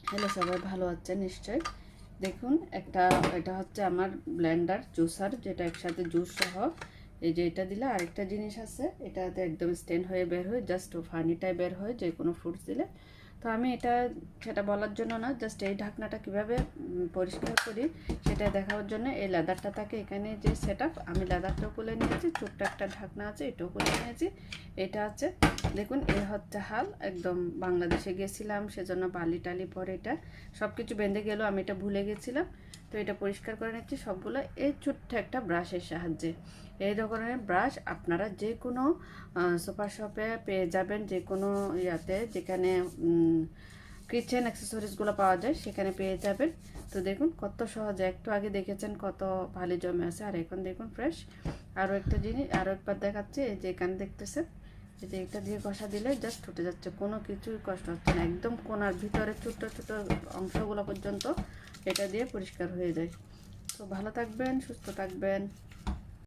Hello, সবাই ভালো আছেন নিশ্চয়ই। দেখুন, এটা হচ্ছে আমার ব্লেন্ডার জুসার, যেটা একসাথে জুস সহ। এই যে এটা দিলে আরেকটা জিনিস আছে, এটাতে একদম স্টেন হয়ে বের হয়, জাস্ট ফানিটাই বের হয় যে কোনো ফ্রুটস দিলে। তো আমি সেটা বলার জন্য না, জাস্ট এই ঢাকনাটা কীভাবে পরিষ্কার করি সেটা দেখানোর জন্য এই লেদারটা থাকে এখানে যে সেট আপ, আমি লেদারটাও খুলে নিয়েছি, ছোট্ট একটা ঢাকনা আছে এটাও খুলে নিয়েছি। এটা আছে, দেখুন এই হচ্ছে হাল। একদম বাংলাদেশে গেছিলাম সেজন্য বালি টালি পরে এটা সব কিছু বেঁধে গেল, আমি এটা ভুলে গেছিলাম। তো এটা পরিষ্কার করে নিচ্ছি সবগুলো এই ছোট্ট একটা ব্রাশের সাহায্যে। এই ধরনের ব্রাশ আপনারা যে কোনো সুপার শপে পেয়ে যাবেন, যে কোনো ইয়াতে যেখানে কিচেন অ্যাক্সেসরিজগুলো পাওয়া যায় সেখানে পেয়ে যাবেন। তো দেখুন কত সহজে, একটু আগে দেখেছেন কত ভালো জমে আছে, আর এখন দেখুন ফ্রেশ। আরও একটা জিনিস আরও একবার দেখাচ্ছি, এই যে এখানে দেখতেছেন, এই যে এটা দিয়ে ঘষা দিলে জাস্ট উঠে যাচ্ছে, কোনো কিছুই কষ্ট হচ্ছে না, একদম কোনার ভিতরে ছোট ছোট অংশগুলো পর্যন্ত এটা দিয়ে পরিষ্কার হয়ে যায়। তো ভালো থাকবেন, সুস্থ থাকবেন।